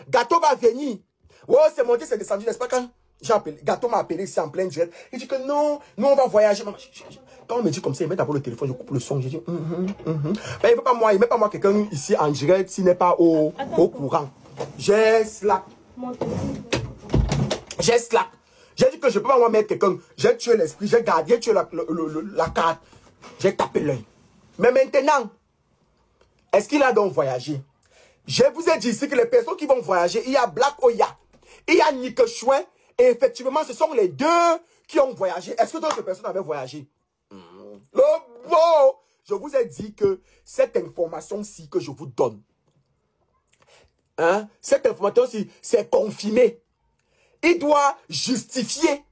Gâteau va venir. Oh, c'est monté, c'est descendu, n'est-ce pas? Quand j'ai appelé, Gâteau m'a appelé ici en plein direct. Il dit que non, nous on va voyager. Quand on me dit comme ça, il met d'abord le téléphone, je coupe le son. Je dis, Ben, il ne veut pas moi, il met pas moi quelqu'un ici en direct s'il n'est pas au courant. J'ai Slack. J'ai Slack. J'ai dit que je ne peux pas moi mettre quelqu'un. J'ai tué l'esprit, j'ai gardé, j'ai tué la carte. J'ai tapé l'œil. Mais maintenant, est-ce qu'il a donc voyagé? Je vous ai dit ici que les personnes qui vont voyager, il y a Black Oya, il y a Nick Chouin, et effectivement, ce sont les deux qui ont voyagé. Est-ce que d'autres personnes avaient voyagé? Bon, je vous ai dit que cette information-ci que je vous donne, hein, cette information-ci, c'est confirmé. Il doit justifier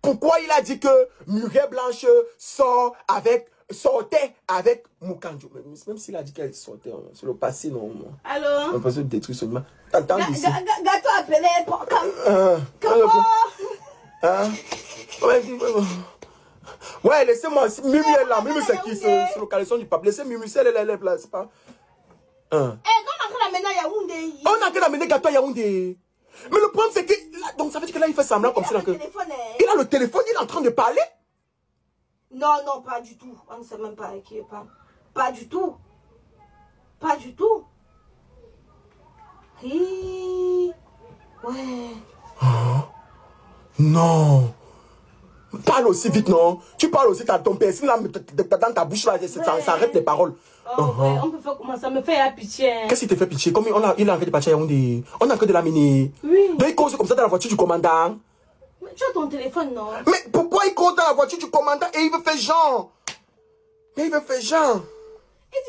pourquoi il a dit que Muriel Blanche sortait avec Mukanjo. Même s'il a dit qu'elle sortait, sur le passé, non. Allô? On peut se détruire seulement. T'entends ici? Gâteau appelé. Ouais, laissez-moi. Mimi est là. Mimi, c'est qui? C'est localisation du pape. Laissez Mimi, elle est là. C'est pas. Comment on a amené à Yaoundé? On a qu'à amener Gâteau à Yaoundé. Mais le problème, c'est que. Donc, ça veut dire que là, il fait semblant comme ça. Il a le téléphone, il est en train de parler. Non, non, pas du tout. On ne sait même pas avec qui il parle. Pas du tout. Pas du tout. Ouais. Oh, non. Parle aussi vite, non? Tu parles aussi, t'as ton piercing là, dans ta bouche là, ça arrête les paroles. Ouais, on peut faire comment ça me fait pitié. Hein. Qu'est-ce qui te fait pitié? Comme il a arrêté de partir à Yaoundé. On a que de l'amener. Oui. Donc il cause comme ça dans la voiture du commandant. Mais tu as ton téléphone, non? Mais pourquoi il cause dans la voiture du commandant et il veut faire genre? Mais il veut faire genre. Il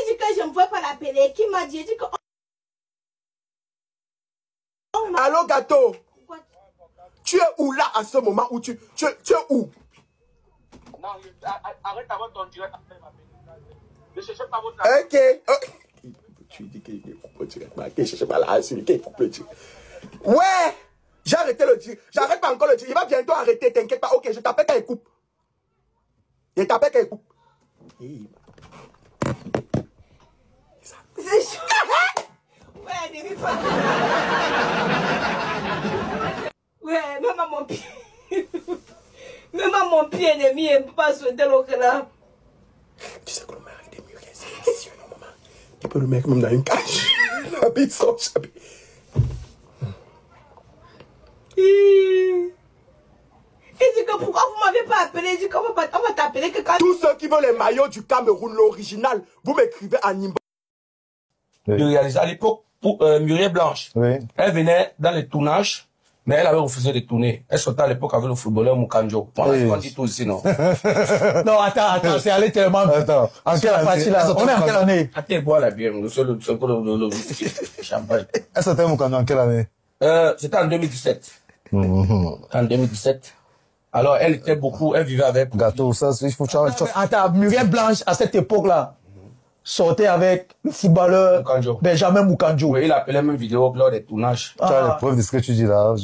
dit que je ne veux pas l'appeler. Qui m'a dit? Il dit que... Allô, Gâteau? Tu es où là à ce moment où tu es où? Non, arrête avant ton direct. Ne cherchez pas votre... Ok. Tu dis qu'il est coupé direct. Je ne cherche pas là, celui qui est coupé direct. Ouais! J'ai arrêté le direct. J'arrête pas encore le direct. Il va bientôt arrêter, t'inquiète pas. Ok, je t'appelle quand il coupe. Je t'appelle quand il coupe. C'est chaud. Ouais, n'aimez pas. Ouais, même à mon pied. Même à mon pied ennemi, il ne peut pas souhaiter l'autre là. Tu sais que le mari des murs, c'est ici, non, maman. Tu peux le mettre même dans une cage. La bite son chapitre. Il dit que pourquoi vous ne m'avez pas appelé? Il dit qu'on va t'appeler que quand... Tous ceux qui veulent les maillots du Cameroun, l'original, vous m'écrivez en inbox. De réaliser à l'époque, Muriel Blanche, oui. Elle venait dans les tournages, mais elle avait refusé de tourner. Elle sortait à l'époque avec le footballeur Mukanjo. On dit tout ici, non? Non, attends, c'est allé tellement. Attends, en quelle année là? On est en quelle année? Attends, bois la bière, le champagne. Elle sortait Mukanjo en quelle année? C'était en 2017. En 2017. Alors, elle était beaucoup, elle vivait avec... Gâteau, ça, il faut... Attends, Muriel Blanche, à cette époque-là, sortait avec le footballeur Benjamin Mukanjo. Oui, il appelait même vidéo lors des tournages. Tu as les preuves de ce que tu dis là.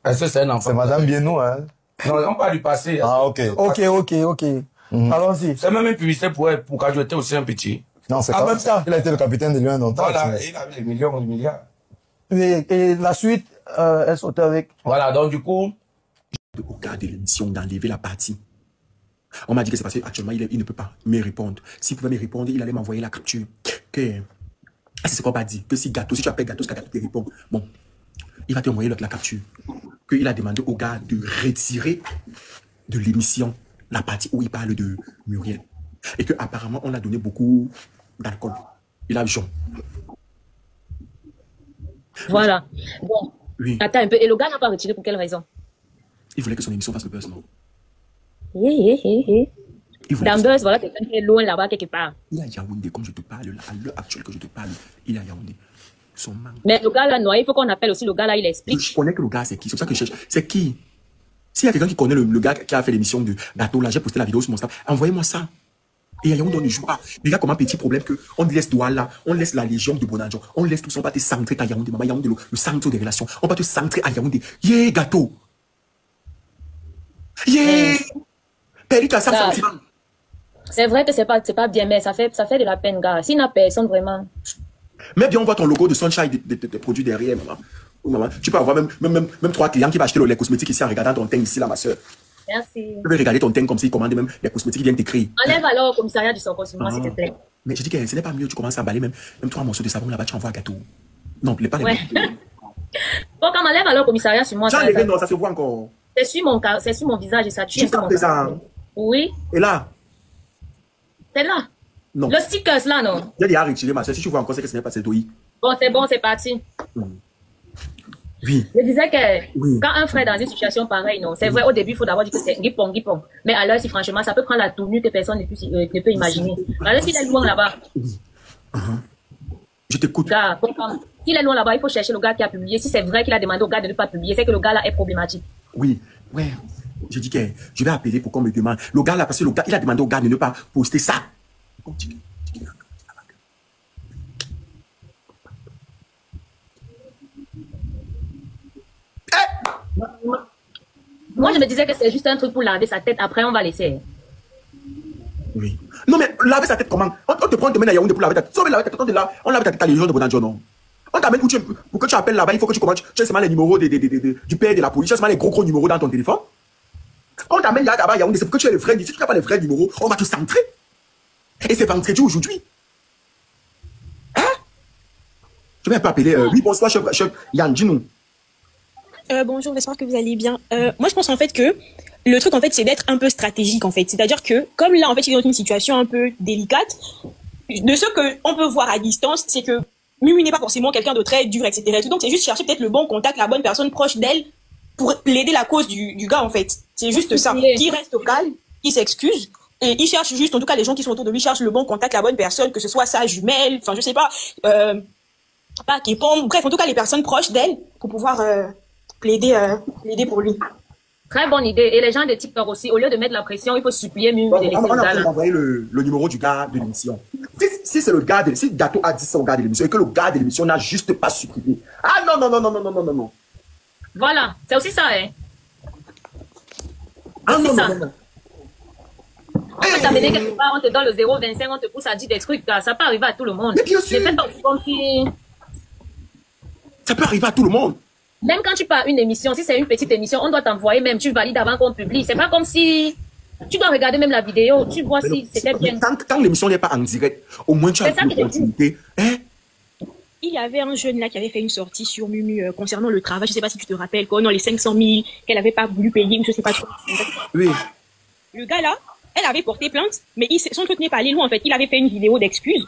Est-ce que c'est un enfant? C'est Madame Bienou, hein? Non, on parle du passé. Ah, ok. Ok. Allons-y. C'est même une publicité pour elle, Mukanjo était aussi un petit. Non, c'est comme ça. Il a été le capitaine de Lyon longtemps. Voilà, il avait des millions, des milliards. Et la suite, elle sortait avec... Voilà, donc du coup... De regarder l'émission, d'enlever la partie. On m'a dit que c'est parce qu'actuellement, il ne peut pas me répondre. S'il pouvait me répondre, il allait m'envoyer la capture. C'est quoi pas dit? Que si Gâteau, si tu appelles Gâteau, ce Gâteau te répond. Bon, il va t'envoyer la capture. Qu'il a demandé au gars de retirer de l'émission la partie où il parle de Muriel. Et qu'apparemment, on a donné beaucoup d'alcool. Il a jaune. Voilà. Bon. Oui. Attends un peu. Et le gars n'a pas retiré pour quelle raison? Il voulait que son émission fasse le buzz, non? Dans Buzz, voilà quelqu'un qui est loin là-bas quelque part. Il est à Yaoundé, comme je te parle, là, à l'heure actuelle que je te parle, il est à Yaoundé. Son manque. Mais le gars là, non, il faut qu'on appelle aussi le gars là, il explique. Je connais que le gars, c'est qui? C'est pour ça que je cherche. C'est qui? S'il y a quelqu'un qui connaît le gars qui a fait l'émission de Gâteau, là, j'ai posté la vidéo sur mon Snap, envoyez-moi ça. Et à Yaoundé, on ne joue pas. Les gars, comme un petit problème que on laisse Douala, on laisse la Légion de Bonadjo, on laisse tout ça, on va te centrer à Yaoundé, maman, Yaoundé, le centre des relations. On va te centrer à Yaoundé. Yeah, Gâteau. Yeah! Perdu ta sentiment. C'est vrai que c'est pas bien, mais ça fait de la peine, gars. S'il n'a personne vraiment. Mais bien, on voit ton logo de Sunshine des produits derrière, maman. Oh, maman. Tu peux avoir même 3 clients qui vont acheter les cosmétiques ici en regardant ton teint ici, là, ma soeur. Merci. Tu peux regarder ton teint comme s'ils commandaient même les cosmétiques qui viennent t'écrire. Enlève alors au commissariat du Sonko sur moi, s'il te plaît. Mais je dis que ce n'est pas mieux, tu commences à emballer même 3 morceaux de savon là-bas, tu envoies un gâteau. Non, pas les Ouais. Bon, quand m'enlève alors au commissariat sur moi, ça, non, ça se voit encore. c'est sur mon visage et ça tue. Jusqu'à présent. Oui. Et là? C'est là. Non. Le stickers là, non? J'ai déjà retiré ma soeur. Si tu vois encore, c'est que ce n'est pas cette douille. Bon, c'est parti. Oui. Je disais que oui. Quand un frère est dans une situation pareille, non, c'est vrai, au début, il faut d'abord dire que c'est guipon. Mais à l'heure, si franchement, ça peut prendre la tournure que personne ne peut imaginer. Alors, s'il est loin là-bas. Oui. Je t'écoute. S'il est loin là-bas, il faut chercher le gars qui a publié. Si c'est vrai qu'il a demandé au gars de ne pas publier, c'est que le gars là est problématique. Oui. Ouais. Je dis que je vais appeler pour qu'on me demande. Le gars là, parce que le gars, il a demandé au gars de ne pas poster ça. Moi, je me disais que c'est juste un truc pour laver sa tête. Après, on va laisser. Oui. Non, mais laver sa tête comment? On te prend, on te mène à Yaoundé pour laver ta tête. Si on veut laver ta tête, on lave ta tête à l'Union de Bonadjo, non? On t'amène pour que tu appelles là-bas, il faut que tu commences. Tu as seulement les numéros du père de la police, tu as seulement les gros numéros dans ton téléphone. On t'amène là-bas à Yaoundé, c'est pour que tu aies les vrais. Si tu n'as pas les vrais numéros, on va te centrer. Et c'est vendredi aujourd'hui. Hein? Je vais un peu appeler. Oui, bonsoir, chef Yann, dis-nous. Bonjour, j'espère que vous allez bien. Moi, je pense en fait que le truc, en fait, c'est d'être un peu stratégique, en fait. C'est-à-dire que, comme là, en fait, il est dans une situation un peu délicate, de ce qu'on peut voir à distance, c'est que Mumu n'est pas forcément quelqu'un de très dur, etc. Donc, c'est juste chercher peut-être le bon contact, la bonne personne proche d'elle pour l'aider la cause du gars, en fait. C'est juste ça. Qui reste au calme, qui s'excuse, et il cherche juste, en tout cas, les gens qui sont autour de lui cherchent le bon contact, la bonne personne, que ce soit sa jumelle, enfin, je sais pas, bref, en tout cas, les personnes proches d'elle, pour pouvoir plaider pour lui. Très bonne idée. Et les gens de TikTok aussi, au lieu de mettre la pression, il faut supplier Mumu de laisser le gars là. On va envoyer le numéro du gars de l'émission. Si c'est le gars si le gâteau a dit ça au gars de l'émission et que le gars de l'émission n'a juste pas supprimé. Ah non. Voilà, c'est aussi ça, hein. Ah non. On peut t'amener quelque part, on te donne le 0,25, on te pousse à dire des trucs, ça peut arriver à tout le monde. Mais bien sûr. C'est fait comme si... Ça peut arriver à tout le monde. Même quand tu pars une émission, si c'est une petite émission, on doit t'envoyer même, tu valides avant qu'on publie. C'est pas comme si tu dois regarder même la vidéo, tu vois si c'était bien. Tant l'émission n'est pas en direct, au moins tu as une opportunité. Hein? Il y avait un jeune là qui avait fait une sortie sur Mumu concernant le travail. Je sais pas si tu te rappelles, qu'on a les 500 000 qu'elle avait pas voulu payer ou je sais pas trop. Oui. Le gars là, elle avait porté plainte, mais son truc n'est pas allé loin en fait. Il avait fait une vidéo d'excuses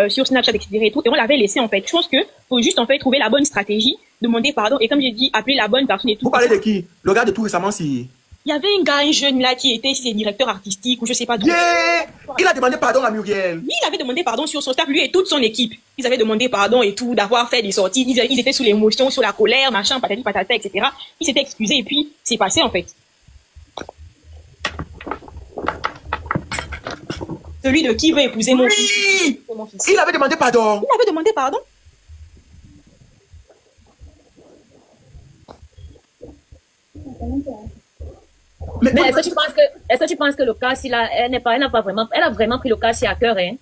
sur Snapchat, etc. et tout, et on l'avait laissé en fait. Je pense que faut juste en fait trouver la bonne stratégie, demander pardon, et comme j'ai dit, appeler la bonne personne et tout. Vous parlez de qui? Le gars de tout récemment, si... Il y avait un gars, un jeune là, qui était directeur artistique, ou je sais pas trop. Yeah! Il a demandé pardon à Muriel. Oui, il avait demandé pardon sur son staff, lui et toute son équipe. Ils avaient demandé pardon et tout, d'avoir fait des sorties. Ils étaient sous l'émotion, sous la colère, machin, patati patata, etc. Ils s'étaient excusés et puis c'est passé en fait. Celui de qui veut épouser mon fils. Il avait demandé pardon. Il avait demandé pardon. Mais est-ce que tu penses que le cas, elle a vraiment pris le cas si à cœur, hein?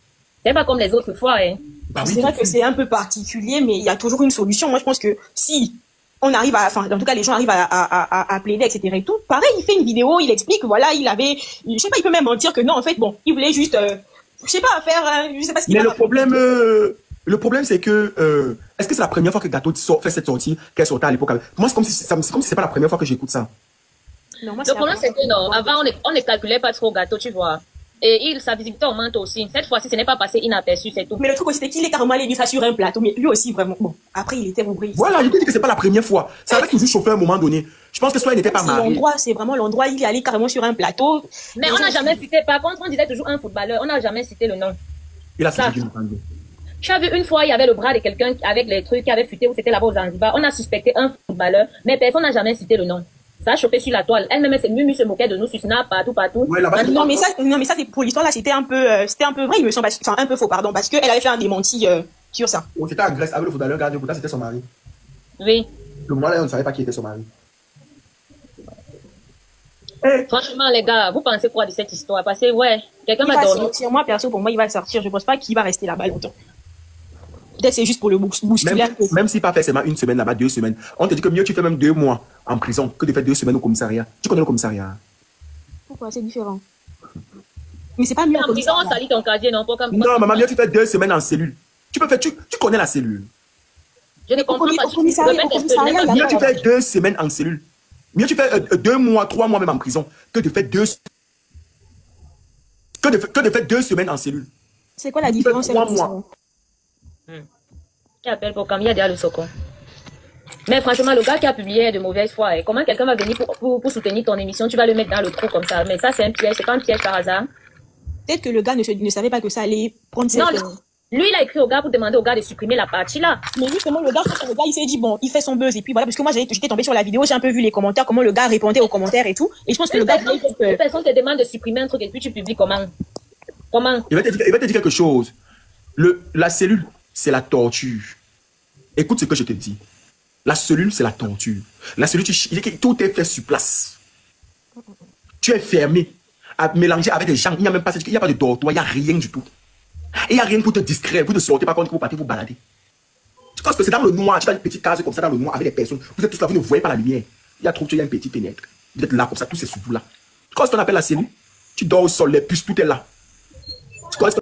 C'est pas comme les autres fois, hein? Bah oui, c'est vrai que c'est un peu particulier, mais il y a toujours une solution. Moi, je pense que si on arrive en tout cas, les gens arrivent à plaider, etc. et tout. Pareil, il fait une vidéo, il explique, voilà, je sais pas, il peut même mentir que non, en fait, bon, il voulait juste, je sais pas, faire, je sais pas ce qu'il mais le problème, c'est que, est-ce que c'est la première fois que Gâteau fait cette sortie qu'elle sortait à l'époque? Moi, c'est comme si c'est pas la première fois que j'écoute ça. Non, le problème, c'est que non, avant, on ne calculait pas trop Gâteau, tu vois. Et sa visibilité augmente aussi. Cette fois-ci, ce n'est pas passé inaperçu, c'est tout. Mais le truc aussi, c'est qu'il est carrément allé dire ça sur un plateau. Mais lui aussi, vraiment, bon, après, il était oublié. Voilà, je te dis que c'est pas la première fois. Ça avait toujours chauffé à un moment donné. Je pense que soit il n'était pas marié. C'est vraiment l'endroit, il est allé carrément sur un plateau. Mais on n'a jamais cité, par contre, on disait toujours un footballeur. On n'a jamais cité le nom. Il a sorti du tu as vu une fois, il y avait le bras de quelqu'un avec les trucs qui avait fuité, où c'était là-bas aux Zanzibar. On a suspecté un footballeur, mais personne n'a jamais cité le nom. Ça a chauffé sur la toile. Elle-même, Mumu se moquait de nous sur Snap, partout. Ouais, non, mais ça, pour l'histoire là, c'était un peu vrai, il me semble, enfin, un peu faux, pardon, parce qu'elle avait fait un démenti, sur ça. Oh, c'était en Grèce, avec le footballeur gardien, pourtant c'était son mari. Oui. Le moment là, on ne savait pas qui était son mari. Franchement, les gars, vous pensez quoi de cette histoire? Parce que, ouais, quelqu'un va dormir. Moi, perso, pour moi, il va sortir. Je pense pas qu'il va rester là-bas longtemps. Peut-être c'est juste pour le bousculer. Même si pas fait seulement une semaine là-bas, 2 semaines. On te dit que mieux tu fais même 2 mois en prison que de faire 2 semaines au commissariat. Tu connais le commissariat? Pourquoi? C'est différent. Mais c'est pas mieux. En prison, on salit ton casier, non? Non, maman, mieux tu fais 2 semaines en cellule. Tu peux faire, tu connais la cellule. Je ne comprends pas. Mieux tu fais 2 semaines en cellule. Mieux tu fais 2 mois, 3 mois même en prison que de faire 2 semaines en cellule. C'est quoi la différence? 3 mois. Qui appelle pour Camille derrière le socon. Mais franchement, le gars qui a publié de mauvaise foi, comment quelqu'un va venir pour soutenir ton émission, tu vas le mettre dans le trou comme ça. Mais ça, c'est un piège, c'est pas un piège par hasard. Peut-être que le gars ne savait pas que ça allait prendre cette... Non, lui, il a écrit au gars pour demander au gars de supprimer la partie là. Mais justement, le gars, il s'est dit, bon, il fait son buzz. Et puis voilà, parce que moi, j'étais tombé sur la vidéo, j'ai un peu vu les commentaires, comment le gars répondait aux commentaires et tout. Et je pense que le gars... Une personne te demande de supprimer un truc et puis tu publies comment? Comment? Il va te dire quelque chose. La cellule, c'est la torture. Écoute ce que je te dis. La cellule, c'est la torture. La cellule, tout est fait sur place. Tu es fermé, à mélanger avec des gens. Il n'y a même pas, il n'y a pas de dortoir, il n'y a rien du tout. Et il n'y a rien pour te distraire, pour te sortir, par contre, pour partir, vous balader. Tu penses que c'est dans le noir, tu as une petite case comme ça dans le noir avec des personnes. Vous êtes tous là, vous ne voyez pas la lumière. Il y a trop, il y a une petite fenêtre. Vous êtes là comme ça, tout c'est sous vous là. Tu vois ce qu'on appelle la cellule? Tu dors au sol, les puces, tout est là. Tu vois ce